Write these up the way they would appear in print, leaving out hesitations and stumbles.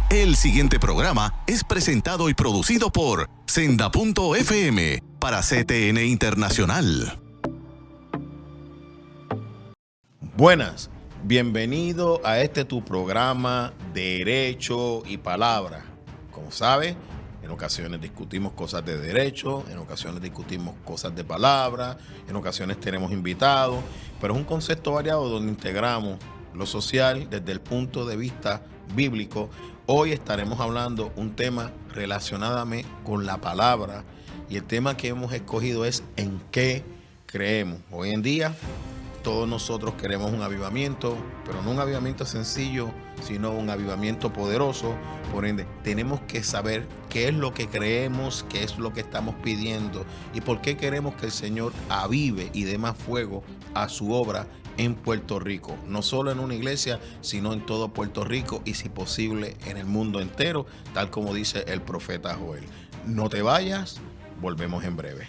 El siguiente programa es presentado y producido por Senda.fm para CTN Internacional. Buenas, bienvenido a tu programa Derecho y Palabra. Como sabe, en ocasiones discutimos cosas de derecho, en ocasiones discutimos cosas de palabra, en ocasiones tenemos invitados, pero es un concepto variado donde integramos lo social desde el punto de vista bíblico. Hoy estaremos hablando un tema relacionadamente con la palabra y el tema que hemos escogido es ¿en qué creemos? Hoy en día todos nosotros queremos un avivamiento, pero no un avivamiento sencillo, sino un avivamiento poderoso. Por ende, tenemos que saber qué es lo que creemos, qué es lo que estamos pidiendo y por qué queremos que el Señor avive y dé más fuego a su obra en Puerto Rico. No solo en una iglesia, sino en todo Puerto Rico y, si posible, en el mundo entero, tal como dice el profeta Joel. No te vayas, volvemos en breve.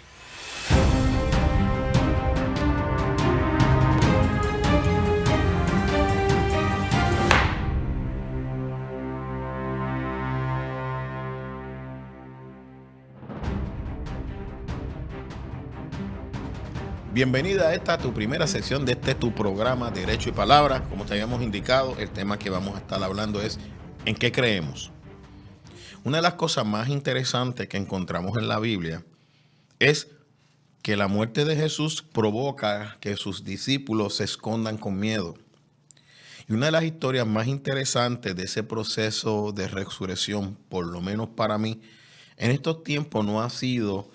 Bienvenida a esta tu primera sección de tu programa Derecho y Palabra. Como te habíamos indicado, el tema que vamos a estar hablando es ¿en qué creemos? Una de las cosas más interesantes que encontramos en la Biblia es que la muerte de Jesús provoca que sus discípulos se escondan con miedo. Y una de las historias más interesantes de ese proceso de resurrección, por lo menos para mí, en estos tiempos no ha sido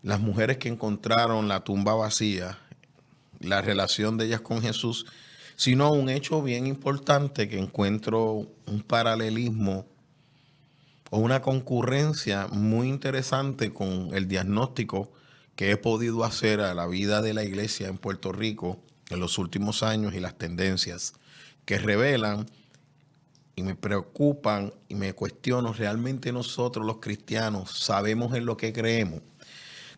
las mujeres que encontraron la tumba vacía, la relación de ellas con Jesús, sino un hecho bien importante que encuentro un paralelismo o una concurrencia muy interesante con el diagnóstico que he podido hacer a la vida de la iglesia en Puerto Rico en los últimos años y las tendencias que revelan y me preocupan y me cuestiono, ¿realmente nosotros los cristianos sabemos en lo que creemos?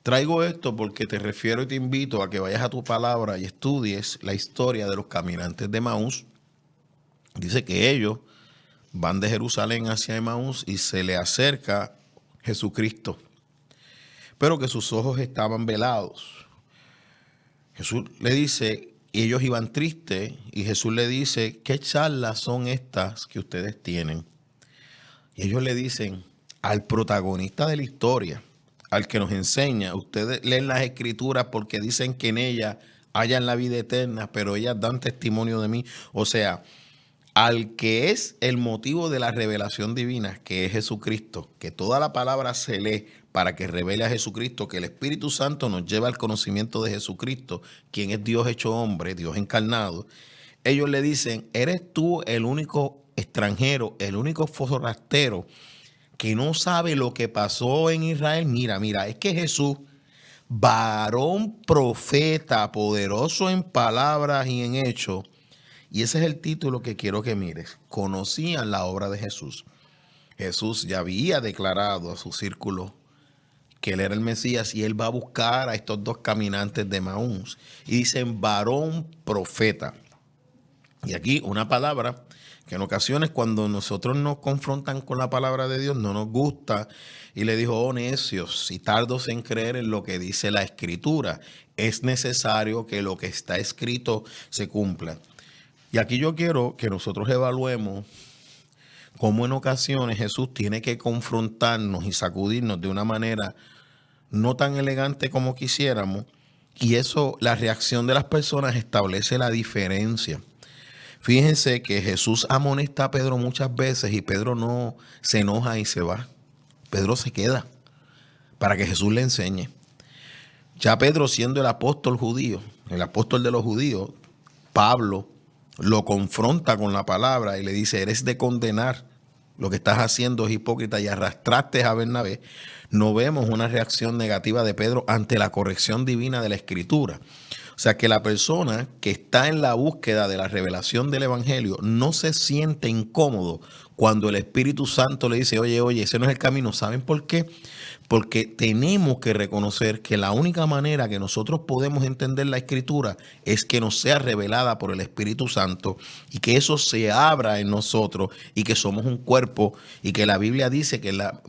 Traigo esto porque te refiero y te invito a que vayas a tu palabra y estudies la historia de los caminantes de Emaús. Dice que ellos van de Jerusalén hacia Emaús y se le acerca Jesucristo, pero que sus ojos estaban velados. Jesús le dice, y ellos iban tristes, y Jesús le dice, ¿qué charlas son estas que ustedes tienen? Y ellos le dicen al protagonista de la historia, al que nos enseña, ustedes leen las escrituras porque dicen que en ellas hayan la vida eterna, pero ellas dan testimonio de mí. O sea, al que es el motivo de la revelación divina, que es Jesucristo, que toda la palabra se lee para que revele a Jesucristo, que el Espíritu Santo nos lleva al conocimiento de Jesucristo, quien es Dios hecho hombre, Dios encarnado. Ellos le dicen, ¿eres tú el único extranjero, el único forastero que no sabe lo que pasó en Israel? Mira, es que Jesús, varón profeta, poderoso en palabras y en hechos, y ese es el título que quiero que mires, conocían la obra de Jesús. Jesús ya había declarado a su círculo que él era el Mesías y él va a buscar a estos dos caminantes de Emaús. Y dicen varón profeta. Y aquí una palabra que en ocasiones cuando nosotros nos confrontan con la palabra de Dios no nos gusta. Y le dijo, oh necios, y tardos en creer en lo que dice la Escritura. Es necesario que lo que está escrito se cumpla. Y aquí yo quiero que nosotros evaluemos cómo en ocasiones Jesús tiene que confrontarnos y sacudirnos de una manera no tan elegante como quisiéramos. Y eso, la reacción de las personas establece la diferencia. Fíjense que Jesús amonesta a Pedro muchas veces y Pedro no se enoja y se va. Pedro se queda para que Jesús le enseñe. Ya Pedro, siendo el apóstol judío, el apóstol de los judíos, Pablo lo confronta con la palabra y le dice, eres de condenar, lo que estás haciendo es hipócrita, y arrastraste a Bernabé. No vemos una reacción negativa de Pedro ante la corrección divina de la Escritura. O sea, que la persona que está en la búsqueda de la revelación del evangelio no se siente incómodo cuando el Espíritu Santo le dice, oye, ese no es el camino. ¿Saben por qué? Porque tenemos que reconocer que la única manera que nosotros podemos entender la Escritura es que nos sea revelada por el Espíritu Santo y que eso se abra en nosotros y que somos un cuerpo y que la Biblia dice que la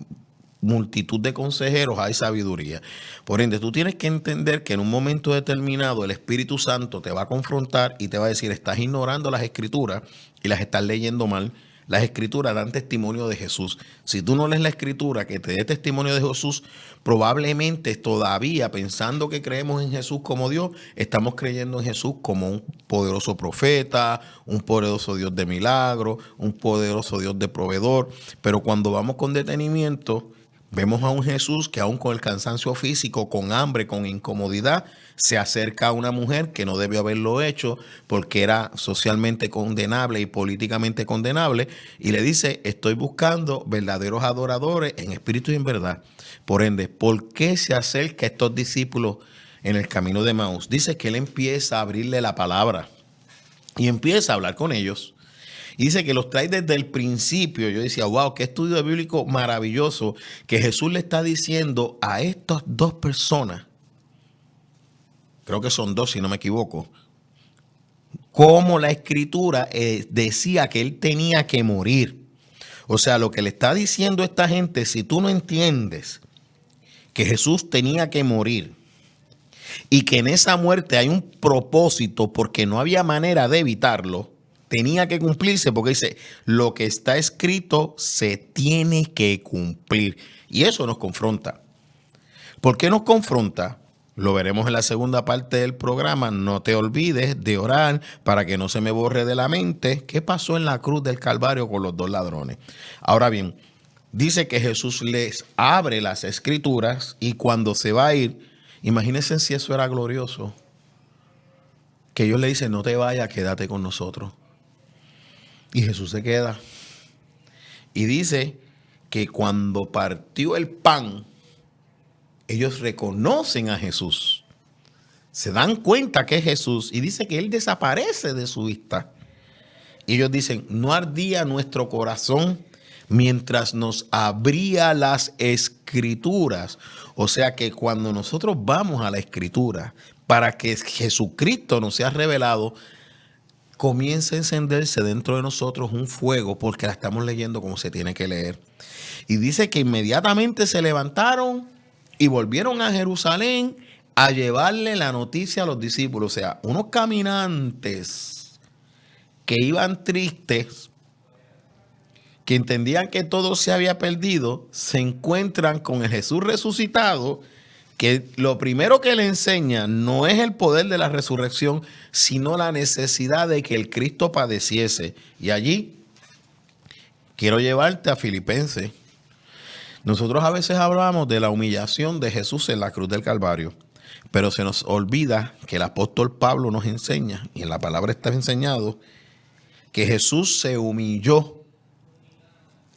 multitud de consejeros hay sabiduría. Por ende, tú tienes que entender que en un momento determinado el Espíritu Santo te va a confrontar y te va a decir, estás ignorando las Escrituras y las estás leyendo mal. Las Escrituras dan testimonio de Jesús. Si tú no lees la Escritura que te dé testimonio de Jesús, probablemente todavía pensando que creemos en Jesús como Dios, estamos creyendo en Jesús como un poderoso profeta, un poderoso Dios de milagros, un poderoso Dios de proveedor. Pero cuando vamos con detenimiento, vemos a un Jesús que aún con el cansancio físico, con hambre, con incomodidad, se acerca a una mujer que no debió haberlo hecho porque era socialmente condenable y políticamente condenable y le dice, estoy buscando verdaderos adoradores en espíritu y en verdad. Por ende, ¿por qué se acerca a estos discípulos en el camino de Emaús? Dice que él empieza a abrirle la palabra y empieza a hablar con ellos. Y dice que los trae desde el principio. Yo decía, wow, qué estudio bíblico maravilloso que Jesús le está diciendo a estas dos personas, creo que son dos si no me equivoco, cómo la Escritura decía que él tenía que morir. O sea, lo que le está diciendo a esta gente, si tú no entiendes que Jesús tenía que morir y que en esa muerte hay un propósito porque no había manera de evitarlo, tenía que cumplirse porque dice, lo que está escrito se tiene que cumplir. Y eso nos confronta. ¿Por qué nos confronta? Lo veremos en la segunda parte del programa. No te olvides de orar para que no se me borre de la mente qué pasó en la cruz del Calvario con los dos ladrones. Ahora bien, dice que Jesús les abre las Escrituras y cuando se va a ir, imagínense si eso era glorioso, que ellos le dicen, no te vayas, quédate con nosotros. Y Jesús se queda. Y dice que cuando partió el pan, ellos reconocen a Jesús. Se dan cuenta que es Jesús. Y dice que Él desaparece de su vista. Y ellos dicen, no ardía nuestro corazón mientras nos abría las Escrituras. O sea que cuando nosotros vamos a la Escritura, para que Jesucristo nos sea revelado, comienza a encenderse dentro de nosotros un fuego porque la estamos leyendo como se tiene que leer. Y dice que inmediatamente se levantaron y volvieron a Jerusalén a llevarle la noticia a los discípulos. O sea, unos caminantes que iban tristes, que entendían que todo se había perdido, se encuentran con el Jesús resucitado, que lo primero que le enseña no es el poder de la resurrección, sino la necesidad de que el Cristo padeciese. Y allí quiero llevarte a Filipenses. Nosotros a veces hablamos de la humillación de Jesús en la cruz del Calvario, pero se nos olvida que el apóstol Pablo nos enseña, y en la palabra está enseñado, que Jesús se humilló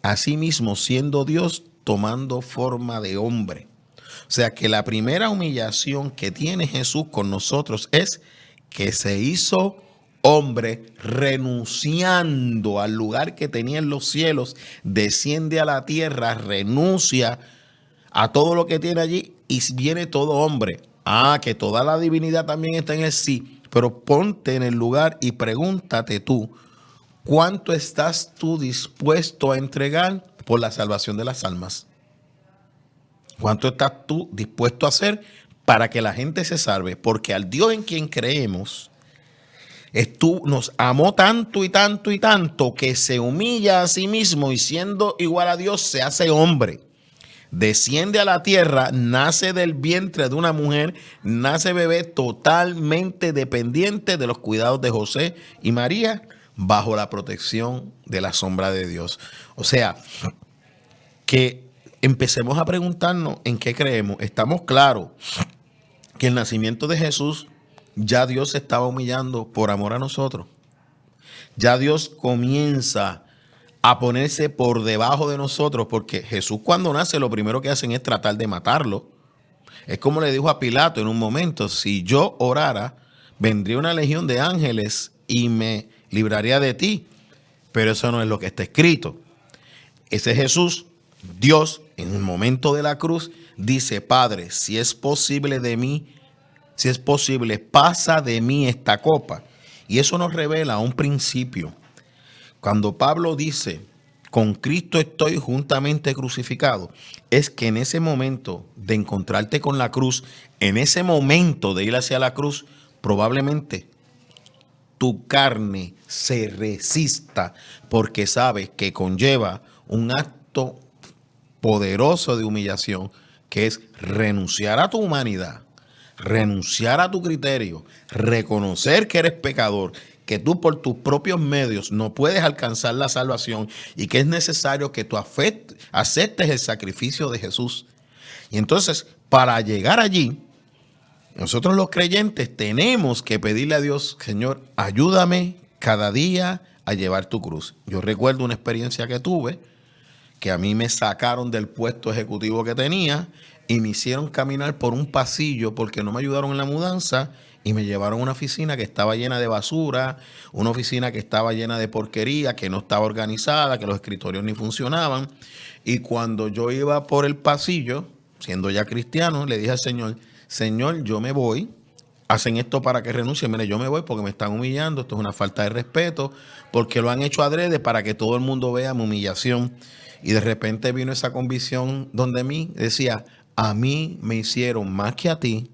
a sí mismo siendo Dios, tomando forma de hombre. O sea que la primera humillación que tiene Jesús con nosotros es que se hizo hombre renunciando al lugar que tenía en los cielos, desciende a la tierra, renuncia a todo lo que tiene allí y viene todo hombre. Que toda la divinidad también está en el sí, pero ponte en el lugar y pregúntate tú, ¿cuánto estás tú dispuesto a entregar por la salvación de las almas? ¿Cuánto estás tú dispuesto a hacer para que la gente se salve? Porque al Dios en quien creemos, nos amó tanto y tanto y tanto que se humilla a sí mismo y siendo igual a Dios se hace hombre. Desciende a la tierra, nace del vientre de una mujer, nace bebé totalmente dependiente de los cuidados de José y María bajo la protección de la sombra de Dios. O sea, que empecemos a preguntarnos en qué creemos. Estamos claros que el nacimiento de Jesús, ya Dios se estaba humillando por amor a nosotros. Ya Dios comienza a ponerse por debajo de nosotros porque Jesús cuando nace lo primero que hacen es tratar de matarlo. Es como le dijo a Pilato en un momento, si yo orara, vendría una legión de ángeles y me libraría de ti. Pero eso no es lo que está escrito. Ese Jesús, Dios, en el momento de la cruz, dice: Padre, si es posible de mí, si es posible, pasa de mí esta copa. Y eso nos revela un principio. Cuando Pablo dice: con Cristo estoy juntamente crucificado, es que en ese momento de encontrarte con la cruz, en ese momento de ir hacia la cruz, probablemente tu carne se resista porque sabes que conlleva un acto poderoso de humillación, que es renunciar a tu humanidad, renunciar a tu criterio, reconocer que eres pecador, que tú por tus propios medios no puedes alcanzar la salvación y que es necesario que tú aceptes el sacrificio de Jesús. Y entonces, para llegar allí, nosotros los creyentes tenemos que pedirle a Dios: Señor, ayúdame cada día a llevar tu cruz. Yo recuerdo una experiencia que tuve, que a mí me sacaron del puesto ejecutivo que tenía y me hicieron caminar por un pasillo porque no me ayudaron en la mudanza y me llevaron a una oficina que estaba llena de basura, una oficina que estaba llena de porquería, que no estaba organizada, que los escritorios ni funcionaban. Y cuando yo iba por el pasillo, siendo ya cristiano, le dije al Señor: Señor, yo me voy. Hacen esto para que renuncie. Mire, yo me voy porque me están humillando. Esto es una falta de respeto, porque lo han hecho adrede para que todo el mundo vea mi humillación. Y de repente vino esa convicción donde mí decía: a mí me hicieron más que a ti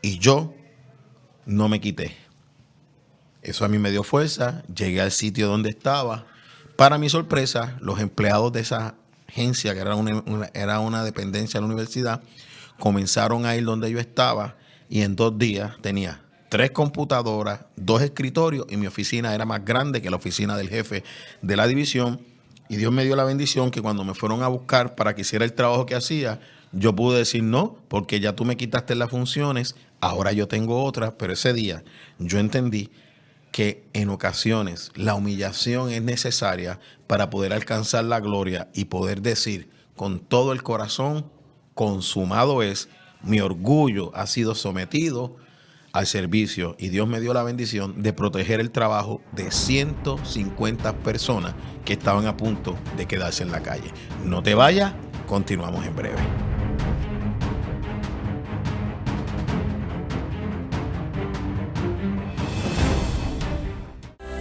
y yo no me quité. Eso a mí me dio fuerza. Llegué al sitio donde estaba. Para mi sorpresa, los empleados de esa agencia, que era una dependencia de la universidad, comenzaron a ir donde yo estaba y en 2 días tenía 3 computadoras, 2 escritorios y mi oficina era más grande que la oficina del jefe de la división. Y Dios me dio la bendición que cuando me fueron a buscar para que hiciera el trabajo que hacía, yo pude decir no, porque ya tú me quitaste las funciones, ahora yo tengo otras. Pero ese día yo entendí que en ocasiones la humillación es necesaria para poder alcanzar la gloria y poder decir con todo el corazón: consumado es, mi orgullo ha sido sometido al servicio. Y Dios me dio la bendición de proteger el trabajo de 150 personas que estaban a punto de quedarse en la calle. No te vayas, continuamos en breve.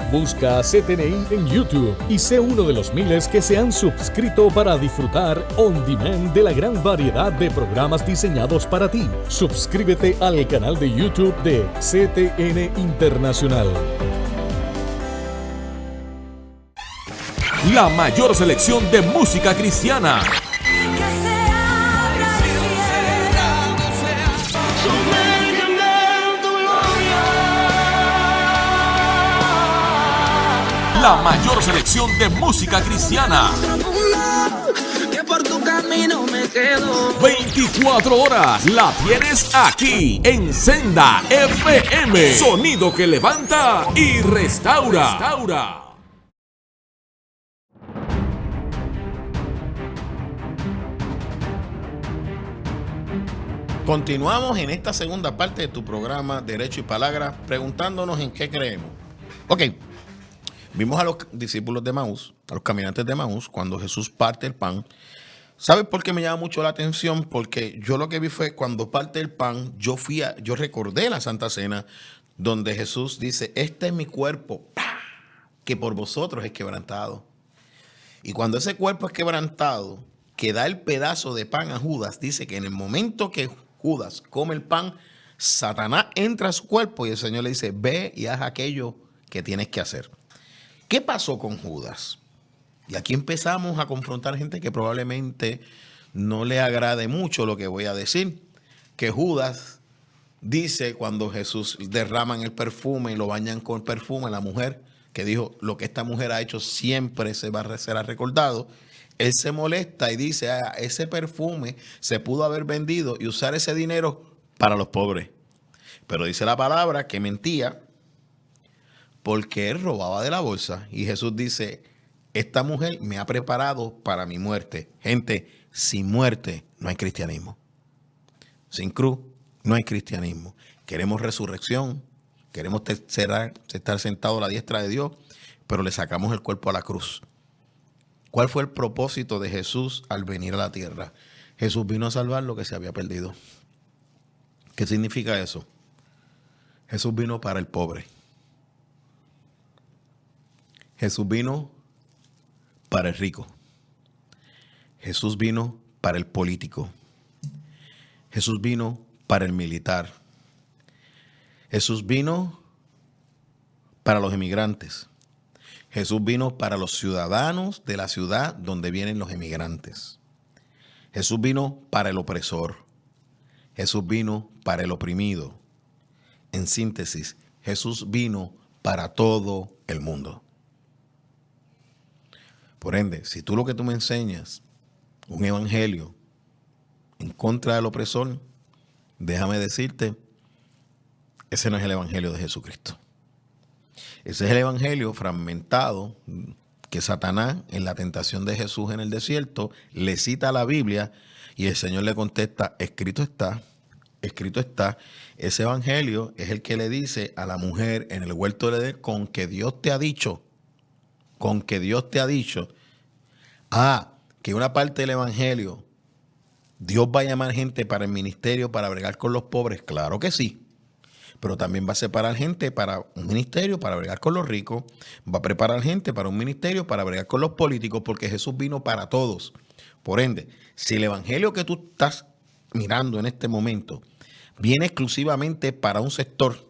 Busca CTNI en YouTube y sé uno de los miles que se han suscrito para disfrutar on demand de la gran variedad de programas diseñados para ti. Suscríbete al canal de YouTube de CTN Internacional. La mayor selección de música cristiana. La mayor selección de música cristiana. 24 horas la tienes aquí en Senda FM. Sonido que levanta y restaura. Continuamos en esta segunda parte de tu programa Derecho y Palabra, preguntándonos en qué creemos. Ok. Vimos a los discípulos de Emaús, a los caminantes de Emaús, cuando Jesús parte el pan. ¿Sabes por qué me llama mucho la atención? Porque yo lo que vi fue cuando parte el pan, yo recordé la Santa Cena, donde Jesús dice: este es mi cuerpo, que por vosotros es quebrantado. Y cuando ese cuerpo es quebrantado, que da el pedazo de pan a Judas, dice que en el momento que Judas come el pan, Satanás entra a su cuerpo y el Señor le dice: ve y haz aquello que tienes que hacer. ¿Qué pasó con Judas? Y aquí empezamos a confrontar gente que probablemente no le agrade mucho lo que voy a decir. Que Judas dice, cuando Jesús derraman el perfume y lo bañan con perfume, la mujer que dijo: lo que esta mujer ha hecho siempre será recordado. Él se molesta y dice: ese perfume se pudo haber vendido y usar ese dinero para los pobres. Pero dice la palabra que mentía, porque él robaba de la bolsa. Y Jesús dice: esta mujer me ha preparado para mi muerte. Gente, sin muerte no hay cristianismo. Sin cruz no hay cristianismo. queremos resurrección, queremos estar sentados a la diestra de Dios, pero le sacamos el cuerpo a la cruz. ¿Cuál fue el propósito de Jesús al venir a la tierra? Jesús vino a salvar lo que se había perdido. ¿Qué significa eso? Jesús vino para el pobre. Jesús vino para el rico. Jesús vino para el político. Jesús vino para el militar. Jesús vino para los emigrantes. Jesús vino para los ciudadanos de la ciudad donde vienen los emigrantes. Jesús vino para el opresor. Jesús vino para el oprimido. En síntesis, Jesús vino para todo el mundo. Por ende, si tú lo que tú me enseñas, un evangelio en contra del opresor, déjame decirte, ese no es el evangelio de Jesucristo. Ese es el evangelio fragmentado que Satanás, en la tentación de Jesús en el desierto, le cita a la Biblia y el Señor le contesta, escrito está, escrito está. Ese evangelio es el que le dice a la mujer en el huerto de Edén, con que Dios te ha dicho, que una parte del evangelio, Dios va a llamar gente para el ministerio, para bregar con los pobres, claro que sí. Pero también va a separar gente para un ministerio, para bregar con los ricos. Va a preparar gente para un ministerio, para bregar con los políticos, porque Jesús vino para todos. Por ende, si el evangelio que tú estás mirando en este momento viene exclusivamente para un sector,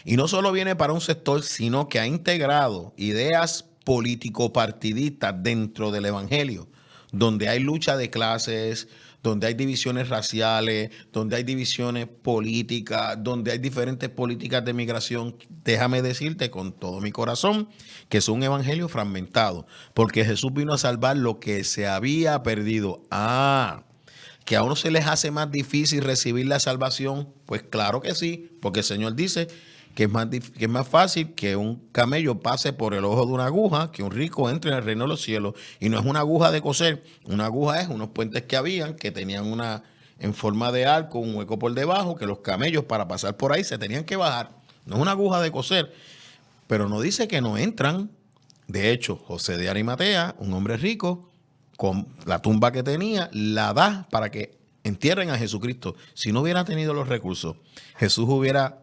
y no solo viene para un sector, sino que ha integrado ideas político-partidistas dentro del evangelio, donde hay lucha de clases, donde hay divisiones raciales, donde hay divisiones políticas, donde hay diferentes políticas de migración, déjame decirte con todo mi corazón que es un evangelio fragmentado, porque Jesús vino a salvar lo que se había perdido. Que a uno se les hace más difícil recibir la salvación, pues claro que sí, porque el Señor dice que es más fácil que un camello pase por el ojo de una aguja, que un rico entre en el reino de los cielos. Y no es una aguja de coser, una aguja es unos puentes que habían, que tenían en forma de arco, un hueco por debajo, que los camellos para pasar por ahí se tenían que bajar. No es una aguja de coser, pero no dice que no entran. De hecho, José de Arimatea, un hombre rico, con la tumba que tenía, la da para que entierren a Jesucristo. Si no hubiera tenido los recursos, Jesús hubiera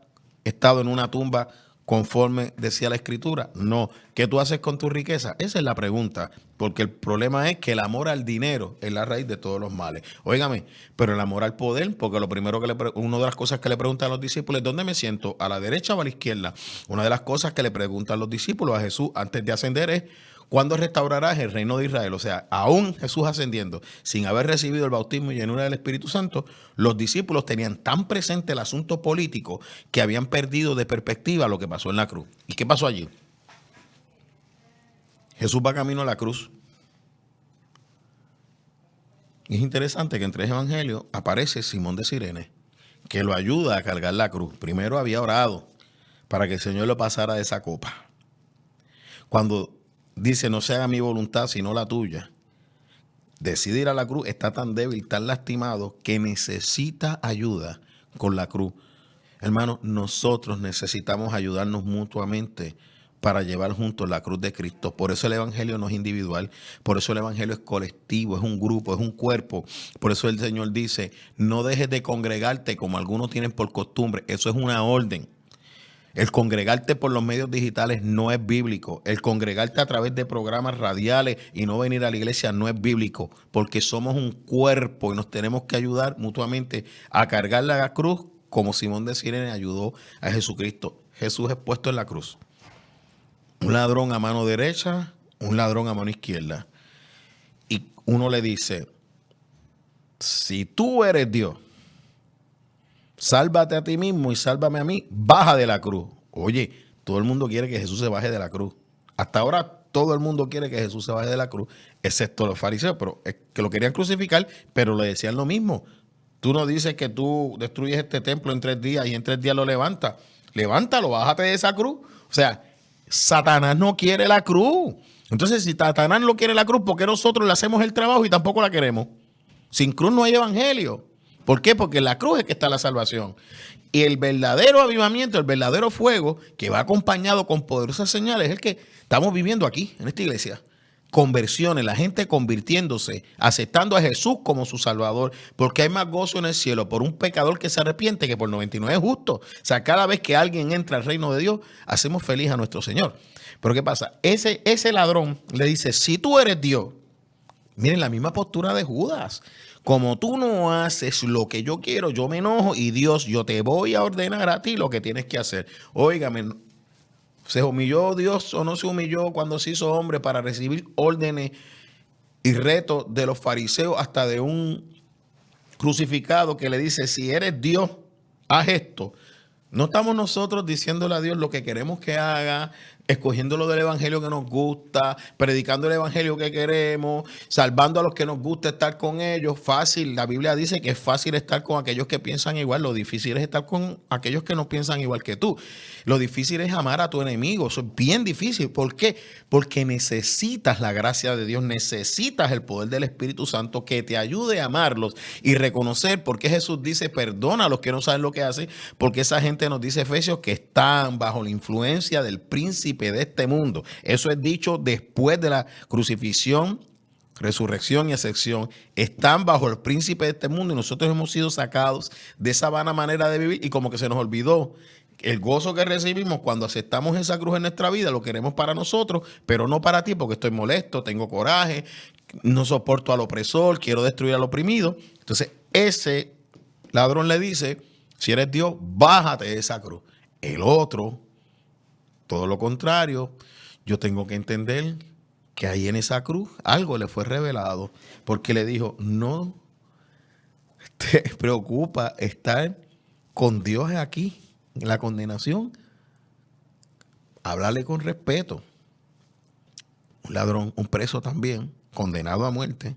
estado en una tumba conforme decía la Escritura. No. ¿Qué tú haces con tu riqueza? Esa es la pregunta, porque el problema es que el amor al dinero es la raíz de todos los males. Óigame, pero el amor al poder, porque lo primero una de las cosas que le preguntan a los discípulos es ¿dónde me siento? ¿A la derecha o a la izquierda? Una de las cosas que le preguntan los discípulos a Jesús antes de ascender es ¿cuándo restaurarás el reino de Israel? O sea, aún Jesús ascendiendo, sin haber recibido el bautismo y llenura del Espíritu Santo, los discípulos tenían tan presente el asunto político que habían perdido de perspectiva lo que pasó en la cruz. ¿Y qué pasó allí? Jesús va camino a la cruz. Y es interesante que en 3 evangelios aparece Simón de Cirene, que lo ayuda a cargar la cruz. Primero había orado para que el Señor lo pasara de esa copa. Cuando dice, no se haga mi voluntad, sino la tuya, decide ir a la cruz, está tan débil, tan lastimado, que necesita ayuda con la cruz. Hermano, nosotros necesitamos ayudarnos mutuamente para llevar juntos la cruz de Cristo. Por eso el evangelio no es individual, por eso el evangelio es colectivo, es un grupo, es un cuerpo. Por eso el Señor dice, no dejes de congregarte como algunos tienen por costumbre. Eso es una orden. El congregarte por los medios digitales no es bíblico. El congregarte a través de programas radiales y no venir a la iglesia no es bíblico, porque somos un cuerpo y nos tenemos que ayudar mutuamente a cargar la cruz como Simón de Cirene ayudó a Jesucristo. Jesús es puesto en la cruz. Un ladrón a mano derecha, un ladrón a mano izquierda. Y uno le dice, si tú eres Dios, sálvate a ti mismo y sálvame a mí, baja de la cruz. Oye, todo el mundo quiere que Jesús se baje de la cruz. Hasta ahora todo el mundo quiere que Jesús se baje de la cruz, excepto los fariseos, pero es que lo querían crucificar, pero le decían lo mismo. Tú no dices que tú destruyes este templo en 3 días y en 3 días lo levantas. Levántalo, bájate de esa cruz. O sea, Satanás no quiere la cruz. Entonces, si Satanás no quiere la cruz, ¿por qué nosotros le hacemos el trabajo y tampoco la queremos? Sin cruz no hay evangelio. ¿Por qué? Porque en la cruz es que está la salvación. Y el verdadero avivamiento, el verdadero fuego que va acompañado con poderosas señales es el que estamos viviendo aquí, en esta iglesia. Conversiones, la gente convirtiéndose, aceptando a Jesús como su Salvador, porque hay más gozo en el cielo por un pecador que se arrepiente que por 99 justos. O sea, cada vez que alguien entra al reino de Dios, hacemos feliz a nuestro Señor. Pero ¿qué pasa? Ese ladrón le dice, si tú eres Dios, miren la misma postura de Judas. Como tú no haces lo que yo quiero, yo me enojo y Dios, yo te voy a ordenar a ti lo que tienes que hacer. Óigame, ¿se humilló Dios o no se humilló cuando se hizo hombre para recibir órdenes y retos de los fariseos, hasta de un crucificado que le dice, si eres Dios, haz esto? No estamos nosotros diciéndole a Dios lo que queremos que haga, escogiendo lo del evangelio que nos gusta, predicando el evangelio que queremos, salvando a los que nos gusta estar con ellos. Fácil, la Biblia dice que es fácil estar con aquellos que piensan igual. Lo difícil es estar con aquellos que no piensan igual que tú. Lo difícil es amar a tu enemigo. Eso es bien difícil. ¿Por qué? Porque necesitas la gracia de Dios, necesitas el poder del Espíritu Santo que te ayude a amarlos y reconocer por qué Jesús dice, perdona a los que no saben lo que hacen, porque esa gente, nos dice Efesios, que están bajo la influencia del príncipe de este mundo. Eso es dicho después de la crucifixión, resurrección y ascensión. Están bajo el príncipe de este mundo y nosotros hemos sido sacados de esa vana manera de vivir y como que se nos olvidó el gozo que recibimos cuando aceptamos esa cruz en nuestra vida. Lo queremos para nosotros, pero no para ti, porque estoy molesto, tengo coraje, no soporto al opresor, quiero destruir al oprimido. Entonces ese ladrón le dice, si eres Dios, bájate de esa cruz. El otro, todo lo contrario, yo tengo que entender que ahí en esa cruz algo le fue revelado, porque le dijo, no te preocupa estar con Dios aquí, en la condenación. Háblale con respeto. Un ladrón, un preso también, condenado a muerte.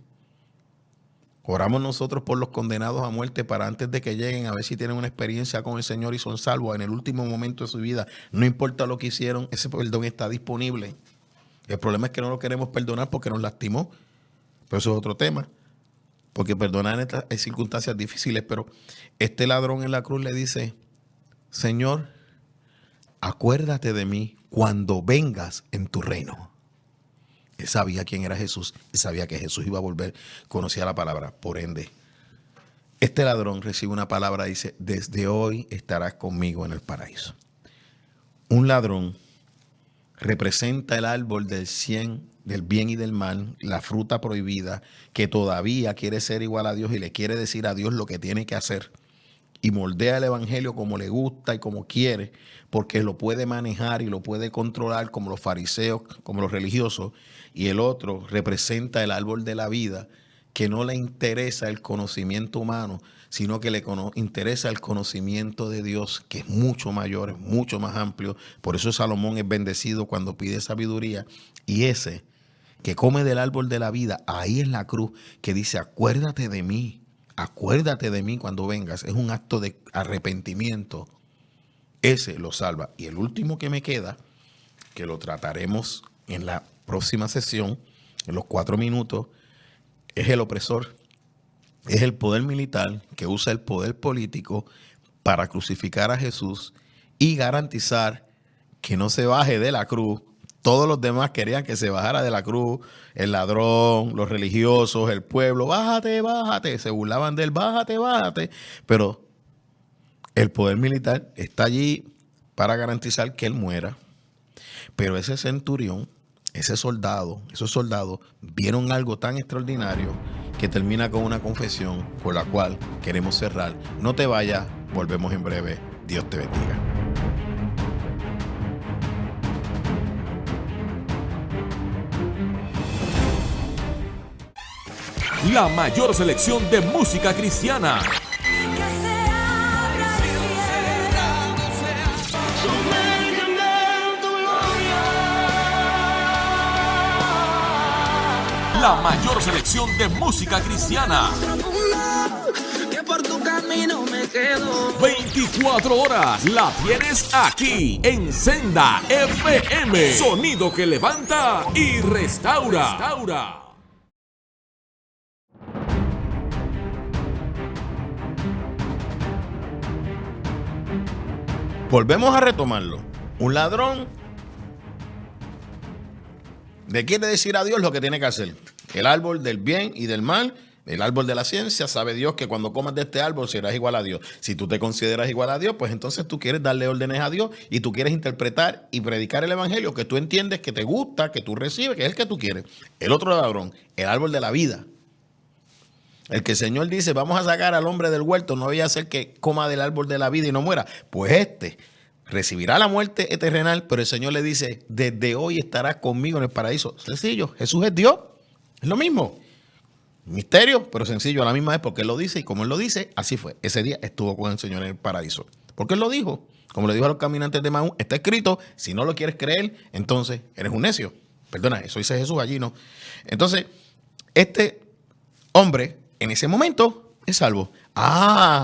Oramos nosotros por los condenados a muerte para antes de que lleguen a ver si tienen una experiencia con el Señor y son salvos en el último momento de su vida. No importa lo que hicieron, ese perdón está disponible. El problema es que no lo queremos perdonar porque nos lastimó. Pero eso es otro tema. Porque perdonar en estas circunstancias difíciles. Pero este ladrón en la cruz le dice, Señor, acuérdate de mí cuando vengas en tu reino. Él sabía quién era Jesús y sabía que Jesús iba a volver, conocía la palabra. Por ende, este ladrón recibe una palabra y dice, desde hoy estarás conmigo en el paraíso. Un ladrón representa el árbol del bien y del mal, la fruta prohibida, que todavía quiere ser igual a Dios y le quiere decir a Dios lo que tiene que hacer. Y moldea el evangelio como le gusta y como quiere, porque lo puede manejar y lo puede controlar como los fariseos, como los religiosos. Y el otro representa el árbol de la vida, que no le interesa el conocimiento humano, sino que le interesa el conocimiento de Dios, que es mucho mayor, es mucho más amplio. Por eso Salomón es bendecido cuando pide sabiduría. Y ese que come del árbol de la vida, ahí en la cruz, que dice, acuérdate de mí cuando vengas. Es un acto de arrepentimiento. Ese lo salva. Y el último que me queda, que lo trataremos en la próxima sesión, en los 4 minutos, es el opresor. Es el poder militar que usa el poder político para crucificar a Jesús y garantizar que no se baje de la cruz. Todos los demás querían que se bajara de la cruz, el ladrón, los religiosos, el pueblo, bájate, bájate, se burlaban de él, bájate, bájate. Pero el poder militar está allí para garantizar que él muera. Pero ese centurión, esos soldados vieron algo tan extraordinario que termina con una confesión con la cual queremos cerrar. No te vayas, volvemos en breve. Dios te bendiga. La mayor selección de música cristiana. La mayor selección de música cristiana. 24 horas la tienes aquí en Senda FM. Sonido que levanta y restaura. Volvemos a retomarlo. Un ladrón le quiere decir a Dios lo que tiene que hacer. El árbol del bien y del mal, el árbol de la ciencia, sabe Dios que cuando comas de este árbol serás igual a Dios. Si tú te consideras igual a Dios, pues entonces tú quieres darle órdenes a Dios y tú quieres interpretar y predicar el evangelio que tú entiendes, que te gusta, que tú recibes, que es el que tú quieres. El otro ladrón, el árbol de la vida. El que el Señor dice, vamos a sacar al hombre del huerto, no voy a hacer que coma del árbol de la vida y no muera. Pues este recibirá la muerte terrenal, pero el Señor le dice, desde hoy estarás conmigo en el paraíso. Sencillo, Jesús es Dios, es lo mismo. Misterio, pero sencillo a la misma vez, porque Él lo dice y como Él lo dice, así fue. Ese día estuvo con el Señor en el paraíso. Porque Él lo dijo, como le dijo a los caminantes de Maús, está escrito, si no lo quieres creer, entonces eres un necio. Perdona, eso dice Jesús allí, ¿no? Entonces, este hombre en ese momento es salvo.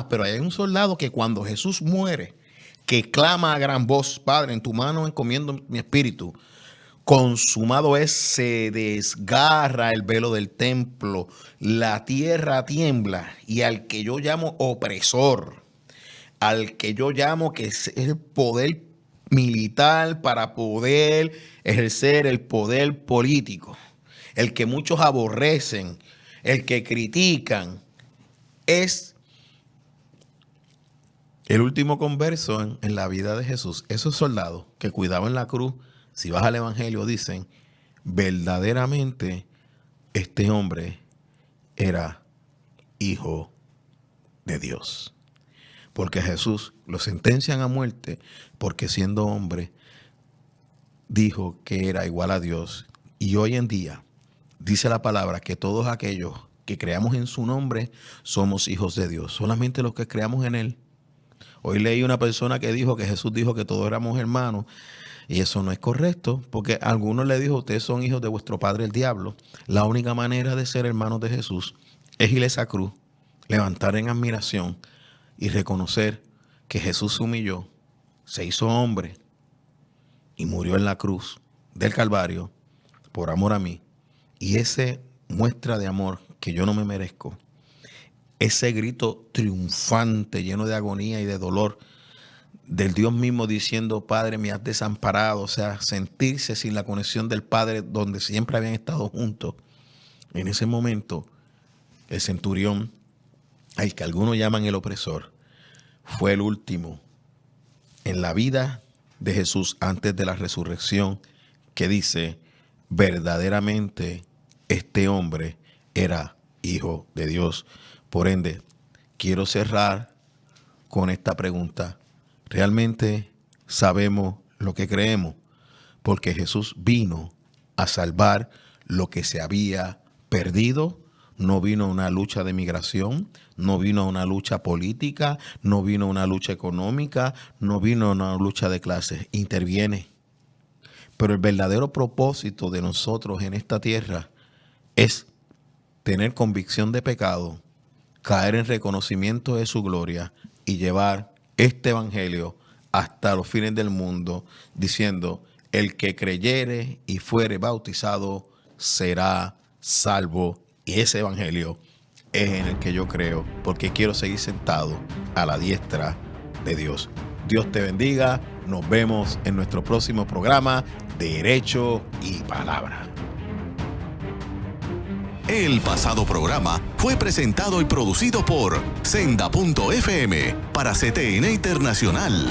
Pero hay un soldado que cuando Jesús muere, que clama a gran voz, Padre, en tu mano encomiendo mi espíritu. Consumado es, se desgarra el velo del templo, la tierra tiembla y al que yo llamo opresor, al que yo llamo que es el poder militar para poder ejercer el poder político, el que muchos aborrecen, el que critican, es el último converso en la vida de Jesús. Esos soldados que cuidaban la cruz, si vas al evangelio, dicen, verdaderamente este hombre era hijo de Dios. Porque a Jesús lo sentencian a muerte porque siendo hombre dijo que era igual a Dios. Y hoy en día dice la palabra que todos aquellos que creamos en su nombre somos hijos de Dios. Solamente los que creamos en Él. Hoy leí una persona que dijo que Jesús dijo que todos éramos hermanos. Y eso no es correcto, porque a algunos le dijo, ustedes son hijos de vuestro padre el diablo. La única manera de ser hermanos de Jesús es ir a esa cruz, levantar en admiración y reconocer que Jesús se humilló, se hizo hombre y murió en la cruz del Calvario por amor a mí. Y ese muestra de amor que yo no me merezco, ese grito triunfante, lleno de agonía y de dolor, del Dios mismo diciendo, Padre, me has desamparado, o sea, sentirse sin la conexión del Padre donde siempre habían estado juntos. En ese momento, el centurión, al que algunos llaman el opresor, fue el último en la vida de Jesús antes de la resurrección, que dice, verdaderamente este hombre era hijo de Dios. Por ende, quiero cerrar con esta pregunta. ¿Realmente sabemos lo que creemos? Porque Jesús vino a salvar lo que se había perdido. No vino a una lucha de migración, no vino a una lucha política, no vino a una lucha económica, no vino a una lucha de clases. Interviene. Pero el verdadero propósito de nosotros en esta tierra es tener convicción de pecado, caer en reconocimiento de su gloria y llevar este evangelio hasta los fines del mundo, diciendo, el que creyere y fuere bautizado será salvo. Y ese evangelio es en el que yo creo, porque quiero seguir sentado a la diestra de Dios. Dios te bendiga. Nos vemos en nuestro próximo programa, Derecho y Palabra. El pasado programa fue presentado y producido por Senda.fm para CTN Internacional.